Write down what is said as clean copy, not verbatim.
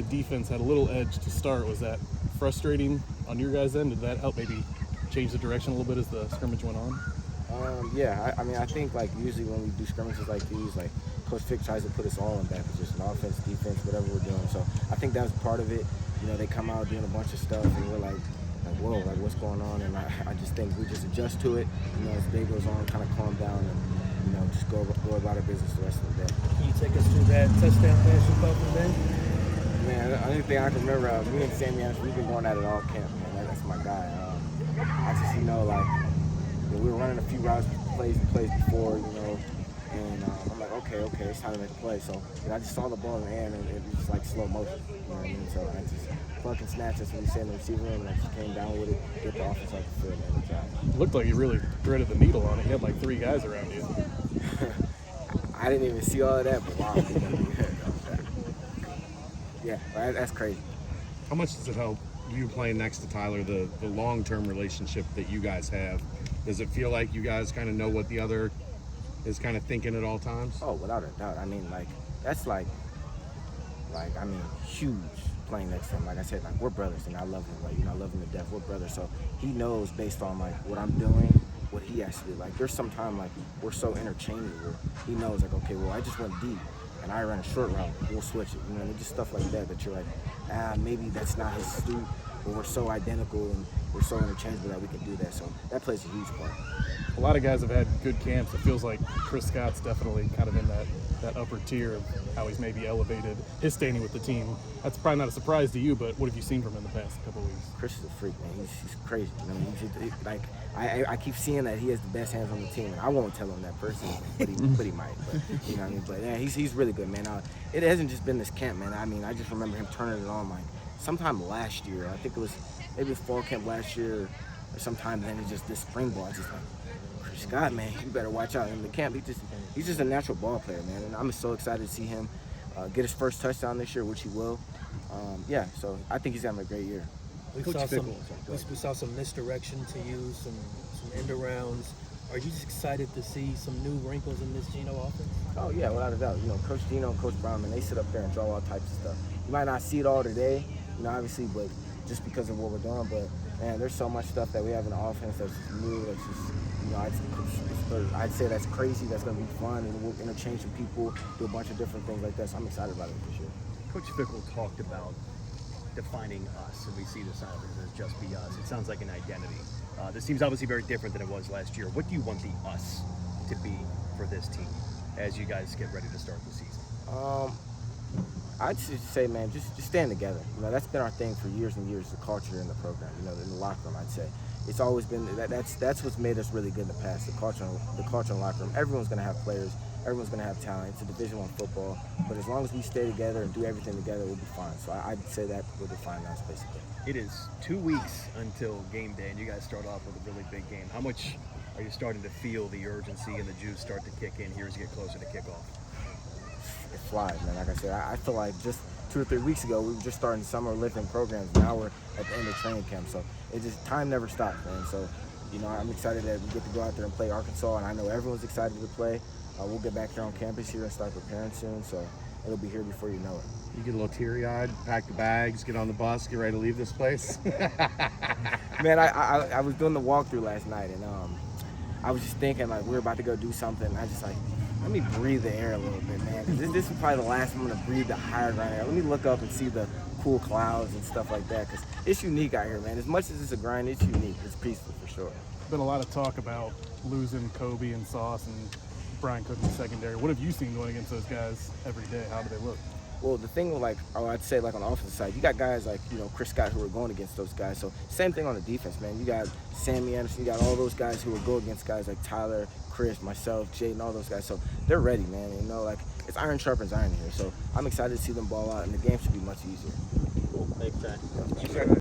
The defense had a little edge to start. Was that frustrating on your guys' end? Did that help maybe change the direction a little bit as the scrimmage went on? Yeah, I mean, I think like usually when we do scrimmages like these, like Coach Fick tries to put us all in that position, offense, defense, whatever we're doing. So I think that was part of it. You know, they come out doing a bunch of stuff, and we're like whoa, like what's going on? And I just think we just adjust to it. You know, as the day goes on, kind of calm down and just go about our business the rest of the day. Can you take us through that touchdown pass you caught from Ben? Man, the only thing I can remember, me and Sammy, we've been going at it all camp, man. That's my guy. I just, we were running a few routes, plays before, and I'm like, okay, it's time to make a play. So, I just saw the ball in the air, and it was just like slow motion, you know what I mean? So I just fucking snatched us when we sat in the receiver room, and I just came down with it, get the offense off the field, and It looked like you really threaded the needle on it. You had like 3 guys around you. I didn't even see all of that, but wow. Yeah, that's crazy. How much does it help you playing next to Tyler, the long-term relationship that you guys have? Does it feel like you guys kind of know what the other is kind of thinking at all times? Oh, without a doubt. I mean, that's huge playing next to him. Like I said, we're brothers, and I love him. I love him to death. We're brothers, so he knows based on what I'm doing, what he has to do. There's some time we're so interchangeable. He knows okay, well, I just went deep, and I ran a short route. We'll switch it. And just stuff like that you're like, maybe that's not his suit, but we're so identical and we're so interchangeable that we can do that. So that plays a huge part. A lot of guys have had good camps. It feels like Chris Scott's definitely kind of in that upper tier of how he's maybe elevated his standing with the team. That's probably not a surprise to you, but what have you seen from him in the past couple of weeks? Chris is a freak, man. He's crazy. I keep seeing that he has the best hands on the team, and I won't tell him that personally, but he might. But you know what I mean? But yeah, he's really good, man. It hasn't just been this camp, man. I mean, I just remember him turning it on sometime last year. I think it was maybe fall camp last year or sometime. Then it's just this spring ball. It's just Chris Scott, man, you better watch out in the camp. He's just a natural ball player, man. And I'm so excited to see him get his first touchdown this year, which he will. So I think he's having a great year. We saw some misdirection to you, some end arounds. Are you just excited to see some new wrinkles in this Geno offense? Oh yeah, without a doubt. Coach Geno and Coach Brown, man, they sit up there and draw all types of stuff. You might not see it all today, obviously, but just because of what we're doing. But man, there's so much stuff that we have in the offense that's just new. That's just, I'd say that's crazy. That's gonna be fun, and we'll interchange some people, do a bunch of different things like that. So I'm excited about it for sure. Coach Fickle talked about defining us, and we see this out as just be us. It sounds like an identity. This team's obviously very different than it was last year. What do you want the us to be for this team as you guys get ready to start the season? I'd just say, man, just stand together. That's been our thing for years and years, the culture in the program, in the locker room, I'd say. It's always been, that's what's made us really good in the past, the culture in the locker room. Everyone's going to have players. Everyone's going to have talent. It's a Division I football. But as long as we stay together and do everything together, we'll be fine. So I'd say that will define us, basically. It is 2 weeks until game day, and you guys start off with a really big game. How much are you starting to feel the urgency and the juice start to kick in here as you get closer to kickoff? It flies, man. Like I said, I feel like just 2 or 3 weeks ago, we were just starting summer lifting programs. Now we're at the end of training camp. So time never stops, man. So, I'm excited that we get to go out there and play Arkansas, and I know everyone's excited to play. We'll get back here on campus here and start preparing soon. So it'll be here before you know it. You get a little teary-eyed, pack the bags, get on the bus, get ready to leave this place? Man, I was doing the walkthrough last night, and I was just thinking, we were about to go do something. I just let me breathe the air a little bit, man. Because this is probably the last time I'm going to breathe the higher ground air. Let me look up and see the cool clouds and stuff like that. Because it's unique out here, man. As much as it's a grind, it's unique. It's peaceful for sure. Been a lot of talk about losing Kobe and Sauce and Brian Cook in the secondary. What have you seen going against those guys every day? How do they look? Well, the thing with I'd say on the offensive side, you got guys Chris Scott who are going against those guys. So same thing on the defense, man. You got Sammy Anderson, you got all those guys who will go against guys like Tyler, Chris, myself, Jaden, all those guys. So they're ready, man. It's iron sharpens iron here. So I'm excited to see them ball out, and the game should be much easier. Cool. Thanks, Ty.